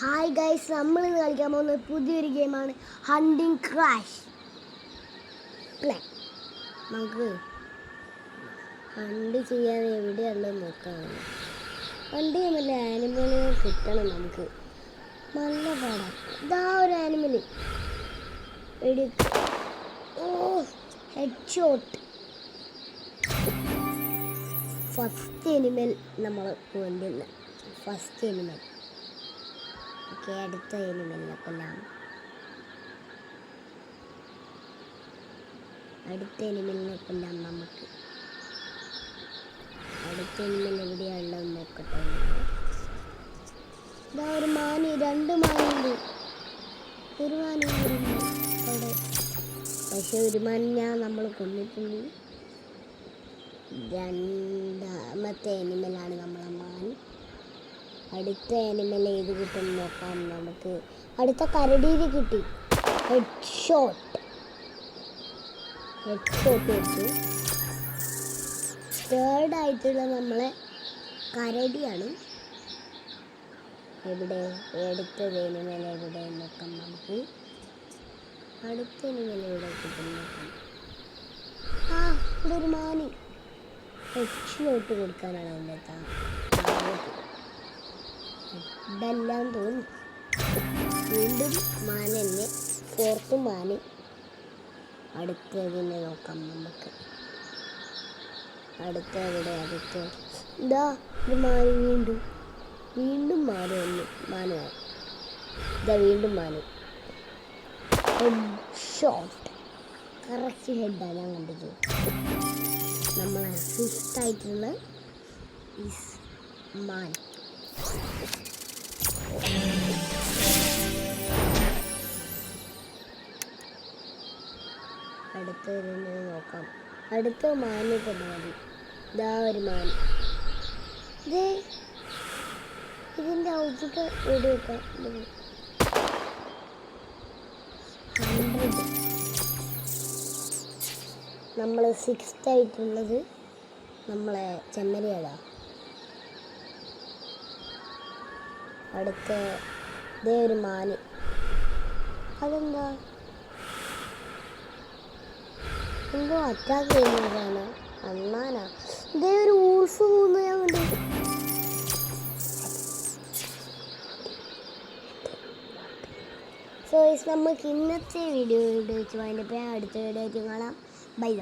Hi guys, നമ്മൾ ഇന്ന് കളിക്കാൻ പോകുന്ന പുതിയൊരു ഗെയിമാണ് ഹണ്ടിങ് ക്രാഷ് പ്ലേ. നമുക്ക് ഹണ്ട് ചെയ്യാൻ എവിടെയുള്ളതെന്ന് നോക്കാം. ഹണ്ട് ചെയ്യുമ്പോൾ ആനിമലുകൾ കിട്ടണം. നമുക്ക് നല്ല പാടാം. ഇതാ ഒരു animal. Head shot. First animal നമ്മൾ കൊല്ലുന്ന ഫസ്റ്റ് എനിമൽ. ഓക്കെ, അടുത്ത എനിമലിനെ കൊല്ലാം. നമുക്ക് അടുത്ത എനിമൽ എവിടെയാണുള്ളത് നോക്കട്ടെ. ഇതാ ഒരു മാന്, രണ്ട് മാനുണ്ട്. ഒരു മാനുണ്ട് അവിടെ. പക്ഷെ ഒരു മാനിനെ നമ്മൾ കൊന്നിട്ടുണ്ട്. രണ്ടാമത്തെ എനിമലാണ് നമ്മളെ മാൻ. അടുത്ത ആനിമൽ ഏത് കിട്ടും നോക്കാം. നമുക്ക് അടുത്ത കരടിയിൽ കിട്ടി. ഹെഡ് ഷോട്ട് വെച്ചു. തേർഡായിട്ടുള്ള നമ്മളെ കരടിയാണ്. എവിടെ അടുത്തത് എനിമൽ എവിടെ നോക്കാം. നമുക്ക് അടുത്ത എനിമൽ എവിടെ കിട്ടും നോക്കാം. ഇവിടെ ഒരു മാനി. ഹെഡ് ഷോട്ട് കൊടുക്കാനാണ് അതിൻ്റെ ഇതെല്ലാം തോന്നി. വീണ്ടും മാൻ തന്നെ, ഫോർത്ത് മാന്. അടുത്തതിനെ നോക്കാം. നമുക്ക് അടുത്ത എവിടെ? ഇതാ ഒരു മാന്. വീണ്ടും മാന് വന്നു. ഇതാ വീണ്ടും മാന്. Head shot. കറക്റ്റ് ഹെഡാണ് ഞാൻ കണ്ടത്. നമ്മളെ ഫിഫ്ത്തായിട്ടുള്ള മാൻ. അടുത്തതിനെ നോക്കാം. അടുത്ത മാന് തന്നെ മതി. ഇതാ ഒരു മാൻ. ഇതിൻ്റെ ഔട്ട്പുട്ട് എവിടെ വെക്കാം. 100. നമ്മൾ സിക്സ്ത്തായിട്ടുള്ളത് നമ്മളെ ചെമ്മരിയാടാ. അടുത്ത ഇതേ ഒരു മാന്. അതെന്താ എന്തോ അറ്റാക്ക് ചെയ്യുന്നതാണ്. അണ്ണാനാ. ഇതേ ഒരു ഊൾഫ് പോകുന്ന ഞാൻ കണ്ടു. സോ നമുക്ക് ഇന്നത്തെ വീഡിയോ വെച്ച് അതിൻ്റെ അടുത്ത വീഡിയോ ആയിട്ട് കാണാം. ബൈ.